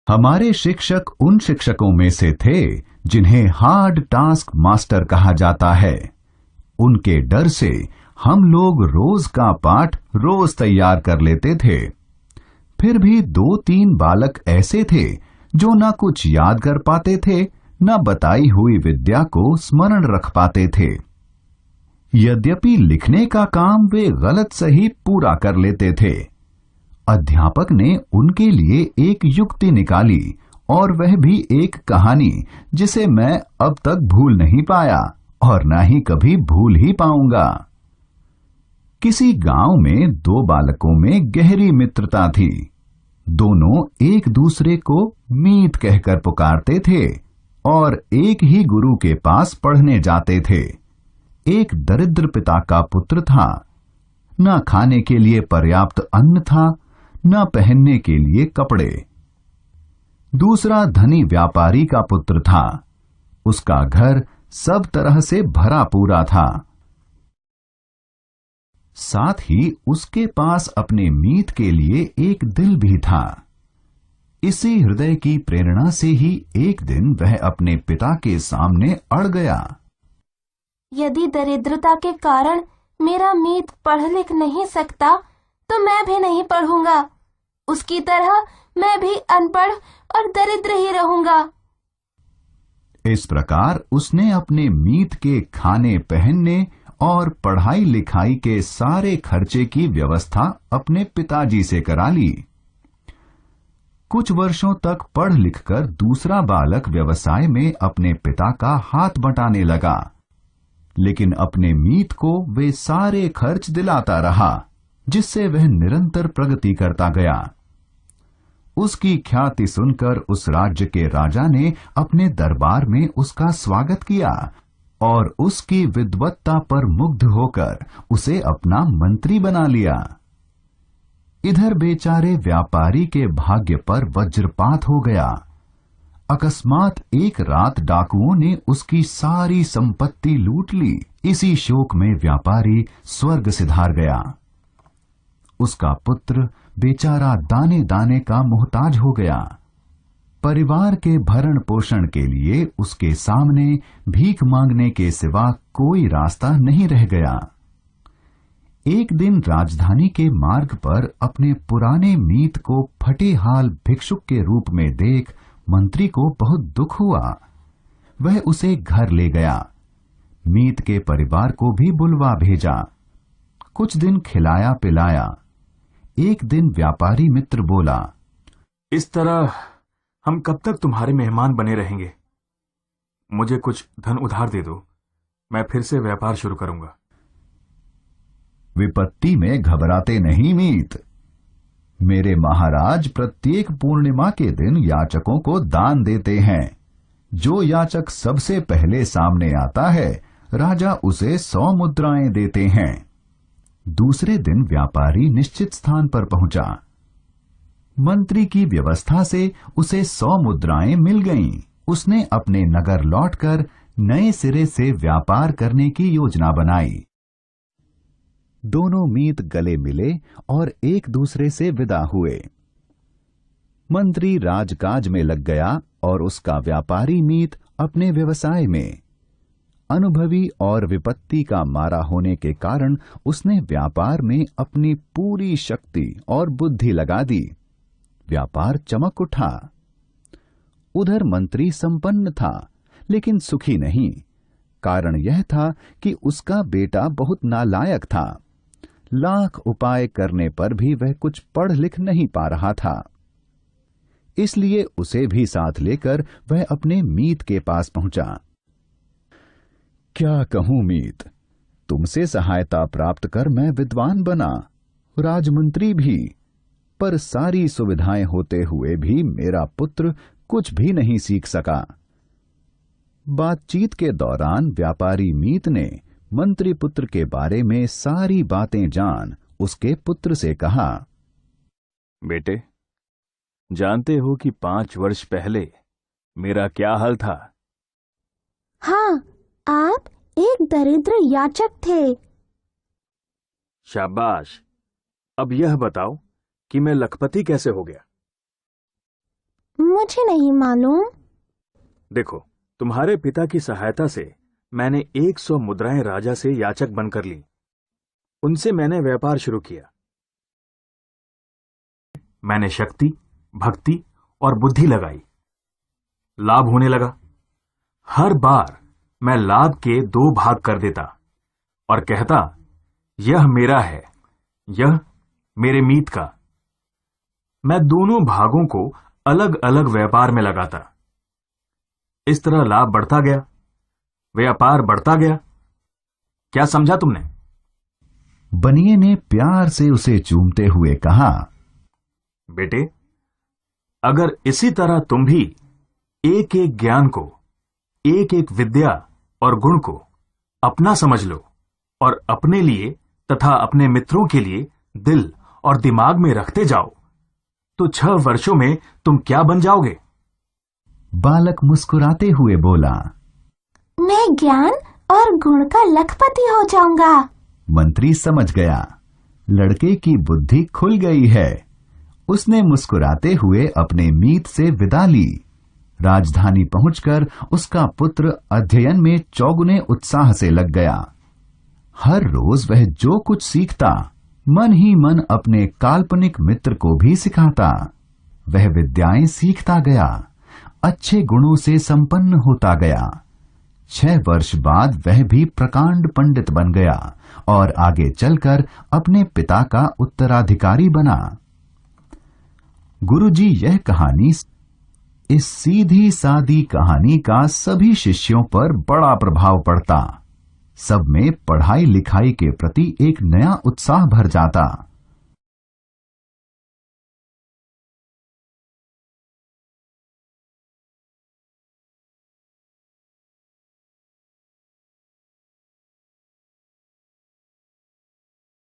हमारे शिक्षक उन शिक्षकों में से थे जिन्हें हार्ड टास्क मास्टर कहा जाता है। उनके डर से हम लोग रोज का पाठ रोज तैयार कर लेते थे। फिर भी 2-3 बालक ऐसे थे जो न कुछ याद कर पाते थे, न बताई हुई विद्या को स्मरण रख पाते थे। यद्यपि लिखने का काम वे गलत सही पूरा कर लेते थे। अध्यापक ने उनके लिए एक युक्ति निकाली, और वह भी एक कहानी जिसे मैं अब तक भूल नहीं पाया और न ही कभी भूल ही पाऊंगा। किसी गांव में 2 बालकों में गहरी मित्रता थी। दोनों एक दूसरे को मीत कहकर पुकारते थे और एक ही गुरु के पास पढ़ने जाते थे। एक दरिद्र पिता का पुत्र था। न खाने के लिए पर्याप्त अन्न था, न पहनने के लिए कपड़े। दूसरा धनी व्यापारी का पुत्र था। उसका घर सब तरह से भरा पूरा था। साथ ही उसके पास अपने मीत के लिए एक दिल भी था। इसी हृदय की प्रेरणा से ही एक दिन वह अपने पिता के सामने अड़ गया। यदि दरिद्रता के कारण मेरा मीत पढ़ लिख नहीं सकता तो मैं भी नहीं पढ़ूंगा। उसकी तरह मैं भी अनपढ़ और दरिद्र ही रहूंगा। इस प्रकार उसने अपने मीत के खाने पहनने और पढ़ाई लिखाई के सारे खर्चे की व्यवस्था अपने पिताजी से करा ली। कुछ वर्षों तक पढ़ लिखकर दूसरा बालक व्यवसाय में अपने पिता का हाथ बटाने लगा, लेकिन अपने मीत को वे सारे खर्च दिलाता रहा, जिससे वह निरंतर प्रगति करता गया। उसकी ख्याति सुनकर उस राज्य के राजा ने अपने दरबार में उसका स्वागत किया और उसकी विद्वत्ता पर मुग्ध होकर उसे अपना मंत्री बना लिया। इधर बेचारे व्यापारी के भाग्य पर वज्रपात हो गया। अकस्मात एक रात डाकुओं ने उसकी सारी संपत्ति लूट ली। इसी शोक में व्यापारी स्वर्ग सिधार गया। उसका पुत्र बेचारा दाने दाने का मोहताज हो गया। परिवार के भरण पोषण के लिए उसके सामने भीख मांगने के सिवा कोई रास्ता नहीं रह गया। एक दिन राजधानी के मार्ग पर अपने पुराने मीत को फटे हाल भिक्षुक के रूप में देख मंत्री को बहुत दुख हुआ। वह उसे घर ले गया। मीत के परिवार को भी बुलवा भेजा। कुछ दिन खिलाया पिलाया। एक दिन व्यापारी मित्र बोला, इस तरह हम कब तक तुम्हारे मेहमान बने रहेंगे? मुझे कुछ धन उधार दे दो, मैं फिर से व्यापार शुरू करूंगा। विपत्ति में घबराते नहीं मीत। मेरे महाराज प्रत्येक पूर्णिमा के दिन याचकों को दान देते हैं। जो याचक सबसे पहले सामने आता है, राजा उसे 100 मुद्राएं देते हैं। दूसरे दिन व्यापारी निश्चित स्थान पर पहुंचा। मंत्री की व्यवस्था से उसे 100 मुद्राएं मिल गईं। उसने अपने नगर लौटकर नए सिरे से व्यापार करने की योजना बनाई। दोनों मीत गले मिले और एक दूसरे से विदा हुए। मंत्री राजकाज में लग गया और उसका व्यापारी मीत अपने व्यवसाय में। अनुभवी और विपत्ति का मारा होने के कारण उसने व्यापार में अपनी पूरी शक्ति और बुद्धि लगा दी। व्यापार चमक उठा। उधर मंत्री संपन्न था, लेकिन सुखी नहीं। कारण यह था कि उसका बेटा बहुत नालायक था। लाख उपाय करने पर भी वह कुछ पढ़ लिख नहीं पा रहा था। इसलिए उसे भी साथ लेकर वह अपने मीत के पास पहुंचा। क्या कहूं मीत, तुमसे सहायता प्राप्त कर मैं विद्वान बना, राजमंत्री भी, पर सारी सुविधाएं होते हुए भी मेरा पुत्र कुछ भी नहीं सीख सका। बातचीत के दौरान व्यापारी मीत ने मंत्री पुत्र के बारे में सारी बातें जान उसके पुत्र से कहा, बेटे, जानते हो कि 5 वर्ष पहले मेरा क्या हाल था? हाँ, आप एक दरिद्र याचक थे। शाबाश। अब यह बताओ कि मैं लखपति कैसे हो गया? मुझे नहीं मालूम। देखो, तुम्हारे पिता की सहायता से मैंने 100 मुद्राएं राजा से याचक बनकर ली। उनसे मैंने व्यापार शुरू किया। मैंने शक्ति, भक्ति और बुद्धि लगाई। लाभ होने लगा। हर बार मैं लाभ के 2 भाग कर देता और कहता, यह मेरा है, यह मेरे मीत का। मैं दोनों भागों को अलग अलग व्यापार में लगाता। इस तरह लाभ बढ़ता गया, व्यापार बढ़ता गया। क्या समझा तुमने? बनिए ने प्यार से उसे चूमते हुए कहा, बेटे, अगर इसी तरह तुम भी एक एक ज्ञान को, एक एक विद्या और गुण को अपना समझ लो और अपने लिए तथा अपने मित्रों के लिए दिल और दिमाग में रखते जाओ, तो 6 वर्षों में तुम क्या बन जाओगे? बालक मुस्कुराते हुए बोला, मैं ज्ञान और गुण का लखपति हो जाऊंगा। मंत्री समझ गया, लड़के की बुद्धि खुल गई है। उसने मुस्कुराते हुए अपने मीत से विदा ली। राजधानी पहुंचकर उसका पुत्र अध्ययन में चौगुने उत्साह से लग गया। हर रोज वह जो कुछ सीखता, मन ही मन अपने काल्पनिक मित्र को भी सिखाता। वह विद्याएं सीखता गया, अच्छे गुणों से संपन्न होता गया। 6 वर्ष बाद वह भी प्रकांड पंडित बन गया और आगे चलकर अपने पिता का उत्तराधिकारी बना। गुरुजी यह कहानी, इस सीधी सादी कहानी का सभी शिष्यों पर बड़ा प्रभाव पड़ता। सब में पढ़ाई लिखाई के प्रति एक नया उत्साह भर जाता।